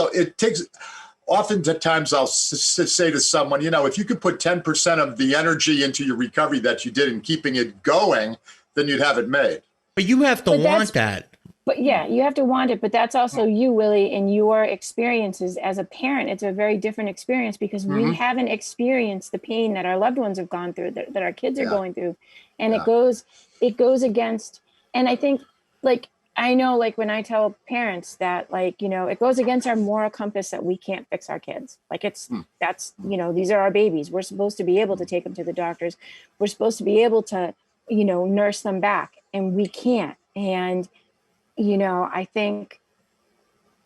oftentimes I'll say to someone, you know, if you could put 10% of the energy into your recovery that you did in keeping it going, then you'd have it made. but you have to want that. But yeah, you have to want it. But that's also you, Willie, and your experiences as a parent. It's a very different experience because we haven't experienced the pain that our loved ones have gone through, that our kids are going through. And it goes against, and I think like, I know, like when I tell parents that, like, you know, it goes against our moral compass that we can't fix our kids. Like that's, you know, these are our babies. We're supposed to be able to take them to the doctors. We're supposed to be able to, you know, nurse them back, and we can't. And, you know, I think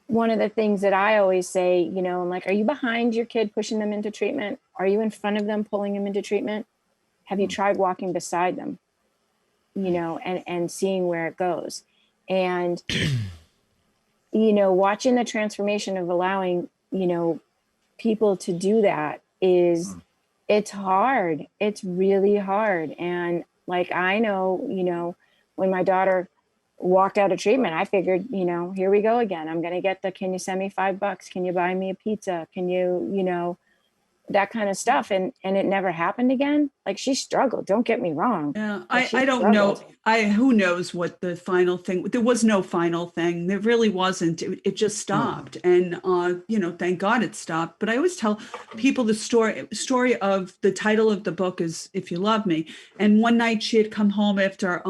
one of the things that I always say, you know, I'm like, are you behind your kid pushing them into treatment? Are you in front of them pulling them into treatment? Have you tried walking beside them, you know, and seeing where it goes? And, you know, watching the transformation of allowing, you know, people to do that it's hard. It's really hard. And like, I know, you know, when my daughter walked out of treatment, I figured, you know, here we go again. I'm going to get can you send me $5? Can you buy me a pizza? Can you, you know, that kind of stuff. And it never happened again. Like, she struggled. Don't get me wrong. Yeah, I don't know. Who knows what the final thing, there was no final thing. There really wasn't. It just stopped. And, you know, thank God it stopped. But I always tell people the story of the title of the book is If You Love Me. And one night she had come home after,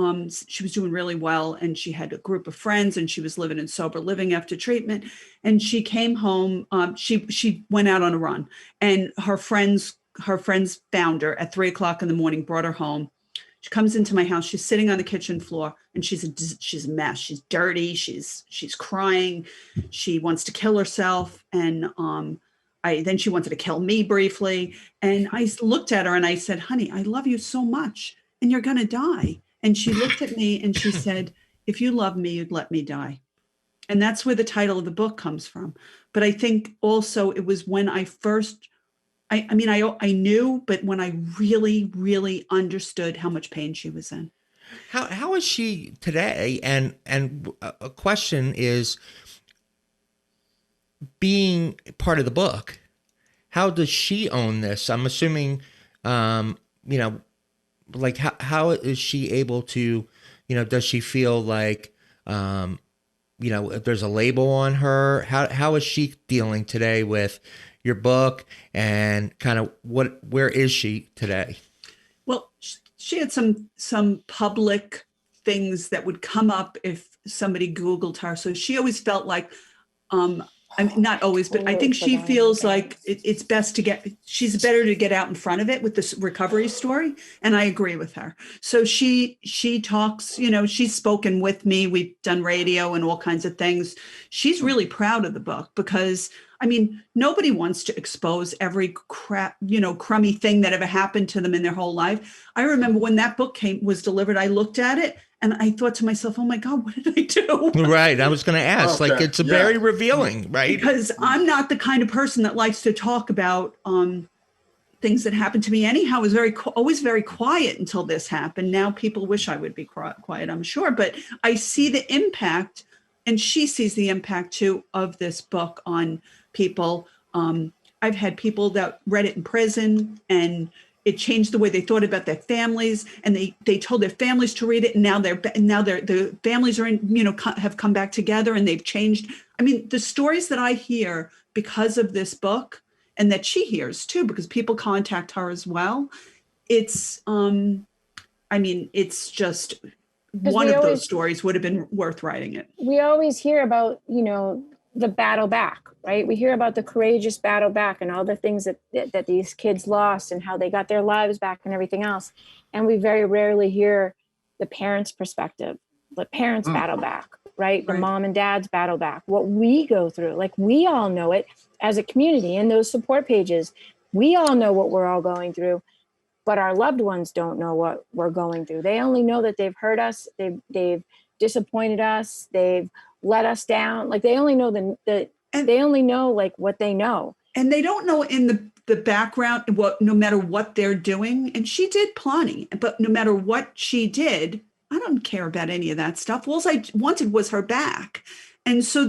she was doing really well, and she had a group of friends, and she was living in sober living after treatment. And she came home, she went out on a run, and her friends found her at 3:00 in the morning, brought her home. She comes into my house. She's sitting on the kitchen floor, and she's a mess. She's dirty. She's crying. She wants to kill herself. And then she wanted to kill me briefly. And I looked at her and I said, honey, I love you so much, and you're going to die. And she looked at me and she said, if you love me, you'd let me die. And that's where the title of the book comes from. But I think also it was when I first, I mean, I knew, but when I really, really understood how much pain she was in. How is she today? And a question is, being part of the book, how does she own this? I'm assuming, you know, like how is she able to, you know, does she feel like, you know, if there's a label on her? How is she dealing today with your book, and kind of where is she today? Well, she had some public things that would come up if somebody Googled her. So she always felt like, I mean, not always, but I think she feels like it's best she's better to get out in front of it with this recovery story. And I agree with her. So she talks, you know, she's spoken with me. We've done radio and all kinds of things. She's really proud of the book because, I mean, nobody wants to expose every crummy thing that ever happened to them in their whole life. I remember when that book was delivered, I looked at it and I thought to myself, oh my God, what did I do? Right. I was going to ask, like, it's very revealing, right? Because I'm not the kind of person that likes to talk about things that happened to me anyhow. I was always very quiet until this happened. Now people wish I would be quiet, I'm sure. But I see the impact, and she sees the impact too of this book on people. I've had people that read it in prison, and it changed the way they thought about their families, and they told their families to read it. And now the families are in, you know, have come back together, and they've changed. I mean, the stories that I hear because of this book, and that she hears too, because people contact her as well. It's, I mean, it's just one of those stories would have been worth writing it. We always hear about, you know, the battle back, right? We hear about the courageous battle back and all the things that these kids lost and how they got their lives back and everything else. And we very rarely hear the parents' perspective, the parents battle back, right? The mom and dad's battle back, what we go through. Like, we all know it as a community in those support pages. We all know what we're all going through, but our loved ones don't know what we're going through. They only know that they've hurt us, they've disappointed us, they've let us down. Like, they only know they only know like what they know. And they don't know in the background what, no matter what they're doing. And she did plenty, but no matter what she did, I don't care about any of that stuff. All I wanted was her back. And so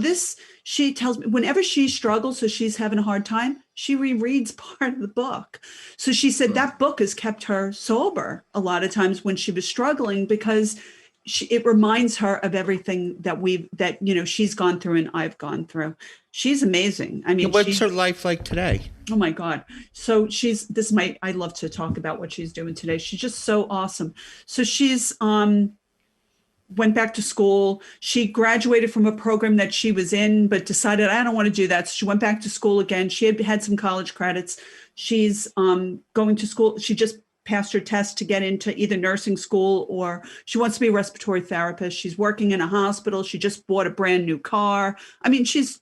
she tells me whenever she struggles, so she's having a hard time, she rereads part of the book. So she said that book has kept her sober a lot of times when she was struggling, because it reminds her of everything that she's gone through and I've gone through. She's amazing. I mean, what's her life like today? Oh my God. So I love to talk about what she's doing today. She's just so awesome. So she's, went back to school. She graduated from a program that she was in, but decided, I don't want to do that. So she went back to school again. She had some college credits. She's going to school. She just passed her test to get into either nursing school, or she wants to be a respiratory therapist. She's working in a hospital. She just bought a brand new car. I mean, she's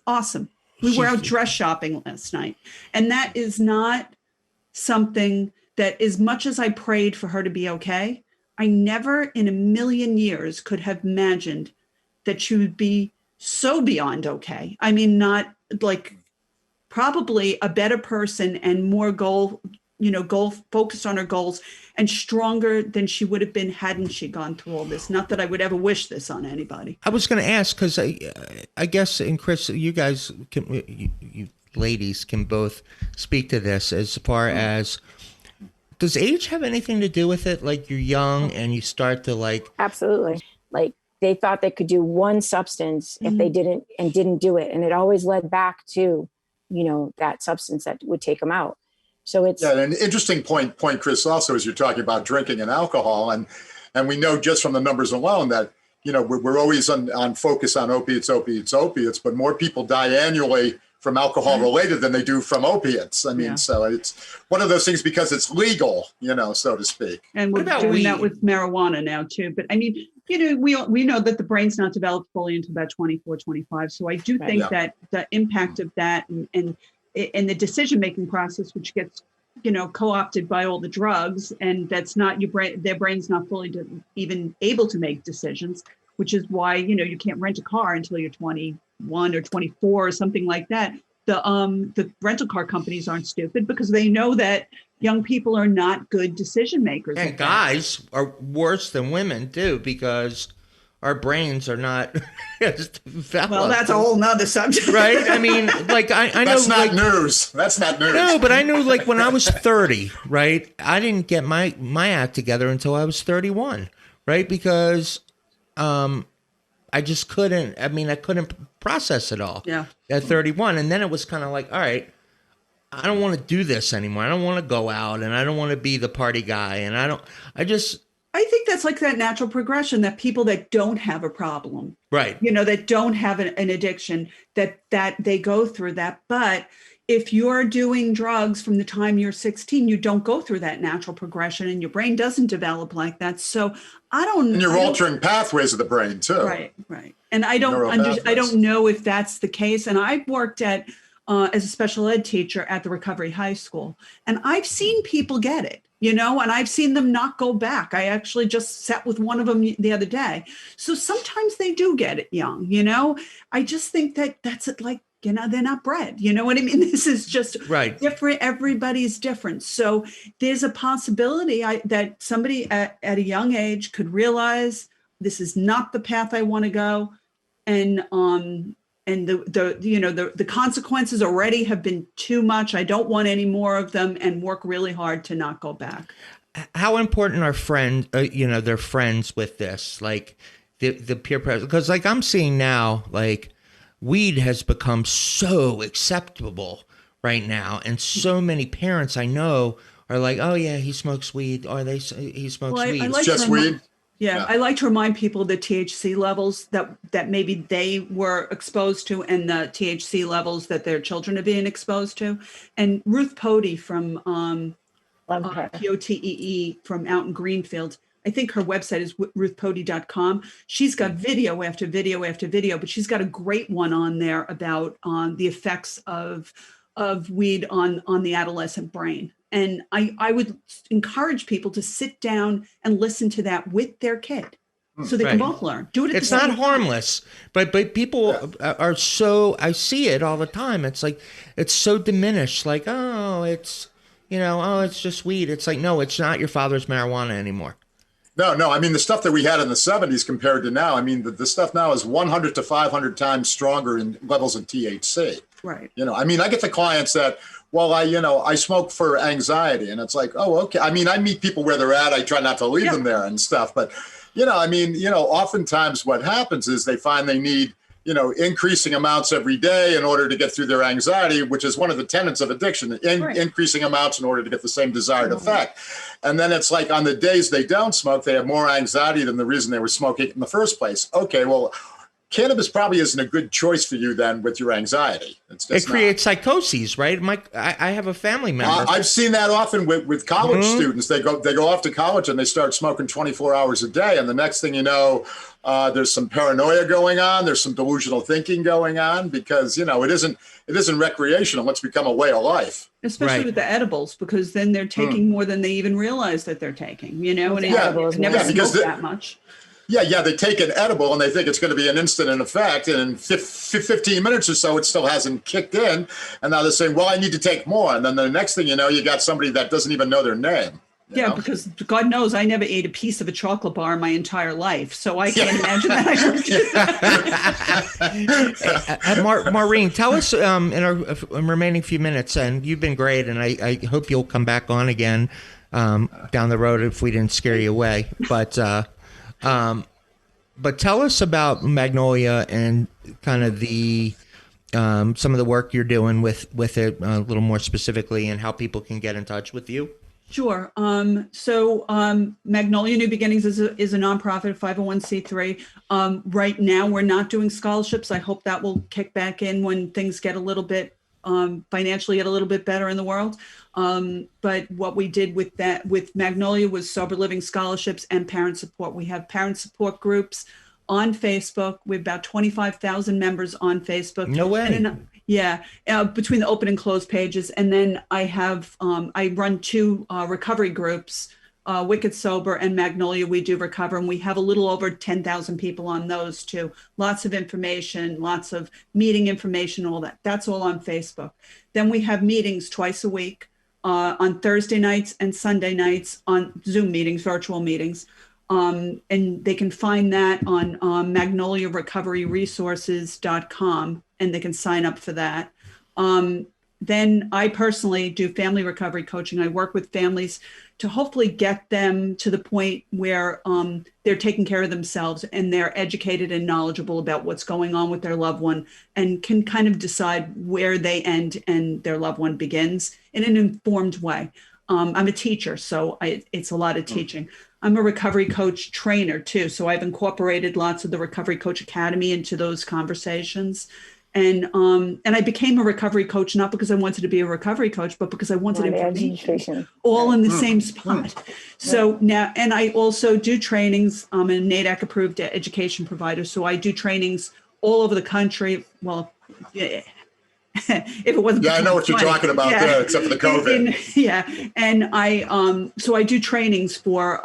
awesome. We were out dress shopping last night. And that is not something that, as much as I prayed for her to be okay, I never in a million years could have imagined that she would be so beyond okay. I mean, not like, probably a better person and more goal focused on her goals and stronger than she would have been hadn't she gone through all this. Not that I would ever wish this on anybody. I was going to ask, because I guess, and Chris, you guys you ladies can both speak to this as far as, does age have anything to do with it? Like, you're young and you start to like. Absolutely. Like, they thought they could do one substance if they didn't do it. And it always led back to, that substance that would take them out. So it's an interesting point, Chris, also, as you're talking about drinking and alcohol. And we know just from the numbers alone that, we're always on focus on opiates, but more people die annually from alcohol related than they do from opiates. I mean, so it's one of those things because it's legal, so to speak. And we're doing that with marijuana now too. But I mean, we know that the brain's not developed fully until about 24, 25. So I do think that the impact of that and the decision-making process, which gets, co-opted by all the drugs, and that's not their brain's not fully even able to make decisions, which is why, you can't rent a car until you're 21 or 24 or something like that. The rental car companies aren't stupid because they know that young people are not good decision makers. And guys are worse than women too, because our brains are not developed. Well, that's a whole nother subject. Right? I mean, like, I know. That's not news. That's not news. No, but I knew, like, when I was 30, right, I didn't get my act together until I was 31, right? Because I just couldn't, I couldn't process it all at 31. And then it was kind of like, all right, I don't want to do this anymore. I don't want to go out, and I don't want to be the party guy. And I think that's like that natural progression that people that don't have a problem, right, that don't have an addiction, that they go through that. But if you're doing drugs from the time you're 16, you don't go through that natural progression, and your brain doesn't develop like that. So and you're altering pathways of the brain too. Right. And I don't know if that's the case. And I've worked as a special ed teacher at the Recovery High School, and I've seen people get it. And I've seen them not go back. I actually just sat with one of them the other day. So sometimes they do get it young, I just think that's it, like, they're not bred. You know what I mean? This is just different. Everybody's different. So there's a possibility that somebody at a young age could realize this is not the path I want to go. And the consequences already have been too much. I don't want any more of them, and work really hard to not go back. How important are friends, their friends with this, like the peer pressure? Because, like, I'm seeing now, like, weed has become so acceptable right now. And so many parents I know are like, oh yeah, he smokes weed. Or he smokes weed. It's just weed. Yeah, Yeah. I like to remind people the THC levels that maybe they were exposed to and the THC levels that their children are being exposed to. And Ruth Pody from Love her. POTEE from out in Greenfield, I think her website is ruthpody.com. She's got video after video after video, but she's got a great one on there about the effects of weed on the adolescent brain. And I would encourage people to sit down and listen to that with their kid so they can Right. both learn. Do it at It's the not same time. harmless, but people are so, I see it all the time. It's like, it's so diminished. Like, oh, it's, oh, it's just weed. It's like, no, it's not your father's marijuana anymore. No. I mean, the stuff that we had in the 70s compared to now, I mean, the stuff now is 100 to 500 times stronger in levels of THC. Right. I mean, I get the clients that, well, I smoke for anxiety, and it's like, oh, okay. I mean, I meet people where they're at. I try not to leave them there and stuff. But, I mean, oftentimes what happens is they find they need, increasing amounts every day in order to get through their anxiety, which is one of the tenets of addiction, increasing amounts in order to get the same desired effect. And then it's like on the days they don't smoke, they have more anxiety than the reason they were smoking in the first place. Okay, well, cannabis probably isn't a good choice for you then with your anxiety. It creates psychoses, right? I have a family member. I've seen that often with college students. They go off to college and they start smoking 24 hours a day. And the next thing you know, there's some paranoia going on. There's some delusional thinking going on because, it isn't recreational. It's become a way of life. Especially with the edibles, because then they're taking more than they even realize that they're taking, and edibles, it never because smoked that much. Yeah, they take an edible and they think it's going to be an instant in effect. And in 15 minutes or so, it still hasn't kicked in. And now they're saying, well, I need to take more. And then the next thing you know, you got somebody that doesn't even know their name. Yeah, because God knows I never ate a piece of a chocolate bar in my entire life. So I can't imagine that. Maureen, tell us in our remaining few minutes, and you've been great, and I hope you'll come back on again down the road if we didn't scare you away. But tell us about Magnolia and kind of the some of the work you're doing with it a little more specifically, and how people can get in touch with you. Sure. So Magnolia New Beginnings is a nonprofit, 501c3. Right now, we're not doing scholarships. I hope that will kick back in when things get a little bit financially get a little bit better in the world. But what we did with Magnolia was sober living scholarships and parent support. We have parent support groups on Facebook. We have about 25,000 members on Facebook. No way. Between the open and closed pages. And then I have, I run two recovery groups, Wicked Sober and Magnolia We Do Recover. And we have a little over 10,000 people on those too. Lots of information, lots of meeting information, all that. That's all on Facebook. Then we have meetings twice a week on Thursday nights and Sunday nights on Zoom meetings, virtual meetings. And they can find that on magnoliarecoveryresources.com, and they can sign up for that. Then I personally do family recovery coaching. I work with families to hopefully get them to the point where they're taking care of themselves and they're educated and knowledgeable about what's going on with their loved one and can kind of decide where they end and their loved one begins in an informed way. I'm a teacher, so it's a lot of teaching. I'm a recovery coach trainer too. So I've incorporated lots of the Recovery Coach Academy into those conversations. And I became a recovery coach, not because I wanted to be a recovery coach, but because I wanted information all in the same spot. So now, and I also do trainings. I'm a NADAC approved education provider. So I do trainings all over the country. Well, yeah. If it wasn't, I know what you're talking about there, except for the COVID. And so I do trainings for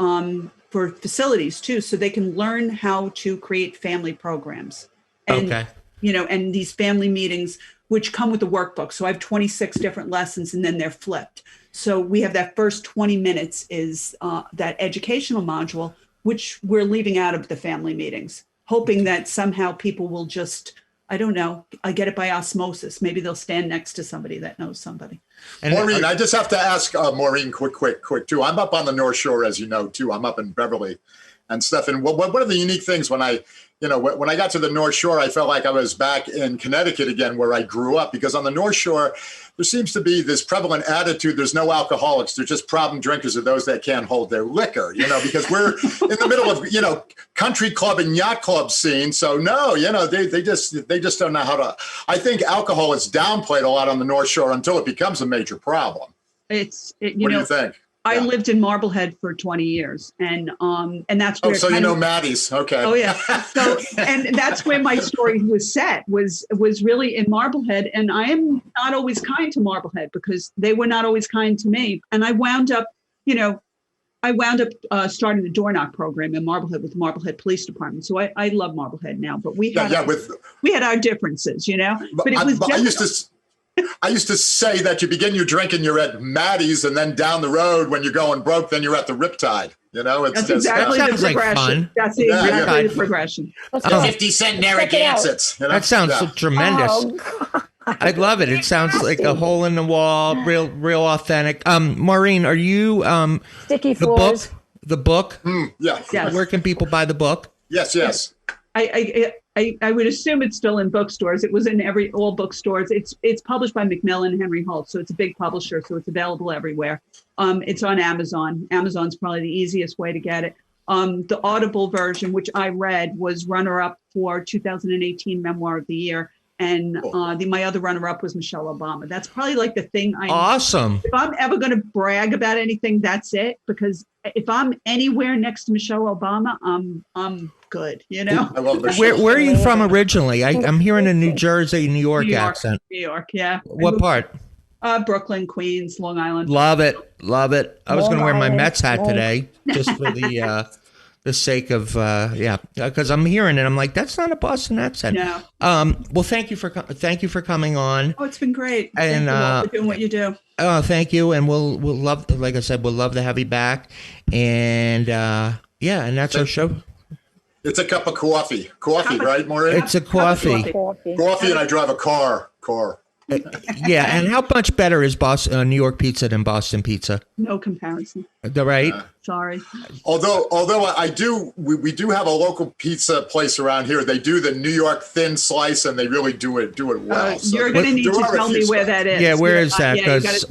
facilities too, so they can learn how to create family programs. And, and these family meetings, which come with the workbook. So I have 26 different lessons, and then they're flipped. So we have that first 20 minutes is that educational module, which we're leaving out of the family meetings, hoping that somehow people will just, I don't know, I get it by osmosis. Maybe they'll stand next to somebody that knows somebody. And Maureen, I just have to ask Maureen quick too. I'm up on the North Shore, as you know, too. I'm up in Beverly. and stuff. And one of the unique things when I got to the North Shore, I felt like I was back in Connecticut again, where I grew up, because on the North Shore, there seems to be this prevalent attitude. There's no alcoholics. They're just problem drinkers, or those that can't hold their liquor, because we're in the middle of, country club and yacht club scene. So no, they just don't know how to. I think alcohol is downplayed a lot on the North Shore until it becomes a major problem. What do you think? I lived in Marblehead for 20 years, and that's where. Oh, so Maddie's, okay. Oh yeah, so and that's where my story was set. Was really in Marblehead, and I am not always kind to Marblehead because they were not always kind to me, and I wound up, starting the door knock program in Marblehead with the Marblehead Police Department. So I love Marblehead now, but we had our differences, But it was I used to say that you begin your drinking, you're at Maddie's, and then down the road when you're going broke, then you're at the Riptide. That's exactly the progression. Like fun. That's exactly the progression. 50-cent Narragansetts. That sounds tremendous. Oh, I love it. It sounds like a hole in the wall, real authentic. Maureen, are you Sticky floors. The book? Yeah. Yes. Where can people buy the book? Yes. I would assume it's still in bookstores. It was in all bookstores. It's published by Macmillan Henry Holt, so it's a big publisher, so it's available everywhere. It's on Amazon. Amazon's probably the easiest way to get it. The Audible version, which I read, was runner-up for 2018 Memoir of the Year, and my other runner-up was Michelle Obama. That's probably like the thing. Awesome. If I'm ever going to brag about anything, that's it. Because if I'm anywhere next to Michelle Obama, I'm good, I love Where are you from originally? I'm hearing a New Jersey, New York accent. New York, yeah. What part? Brooklyn, Queens, Long Island. Love it. I was going to wear my Mets hat Long- today just for the sake of because I'm hearing it. I'm like, that's not a Boston accent. No. Well, thank you for coming on. Oh, it's been great. And thank you for doing what you do. Oh, thank you. And we'll love, like I said, we'll love to have you back. And and that's our show. It's a cup of coffee. Right, Maureen? It's a coffee. Coffee, and I drive a car. Yeah, and how much better is New York pizza than Boston pizza? No comparison. Right? Sorry. Although we do have a local pizza place around here. They do the New York thin slice, and they really do it well. You're going to need to tell me where that is. Yeah, where is that?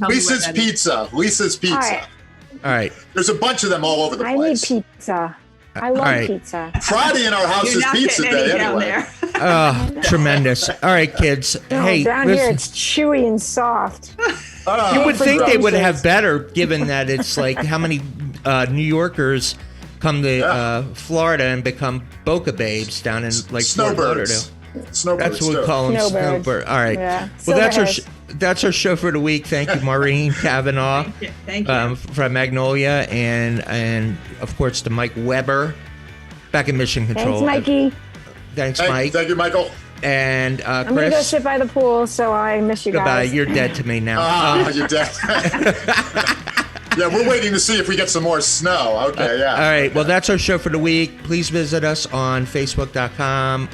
Lisa's Pizza. All right. There's a bunch of them all over the place. I need pizza. I love pizza. Friday in our house is pizza day anyway. Tremendous. All right, kids. Hey, down here it's chewy and soft. You would think they would have better, given that it's like how many New Yorkers come to Florida and become Boca Babes down in like Fort Lauderdale. That's what we call them. Snowbird. All right. Yeah. Well, that's our show for the week. Thank you, Maureen Kavanaugh. Thank you. From Magnolia, and of course to Mike Weber, back in Mission Control. Thanks, Mikey. Thanks, Mike. Thank you, Michael. And I'm gonna go Chris. sit by the pool, so I miss you Goodbye. guys. You're dead to me now. You're dead. Yeah, we're waiting to see if we get some more snow. Okay, yeah. All right. Well, that's our show for the week. Please visit us on Facebook.com.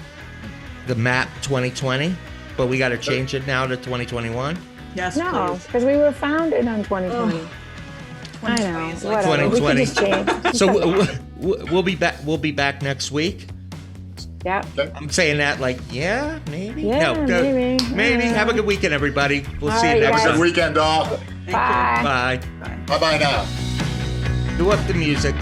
The map 2020, but we got to change it now to 2021. Yes, No, please. because we were founded on 2020. I know. Whatever. 2020. We can just change. So we'll be back. We'll be back next week. Yep. I'm saying that like, maybe. Yeah, maybe. Have a good weekend, everybody. We'll All see you right, next Have a time. good weekend, all. Bye. Bye. Bye-bye now. Do up the music.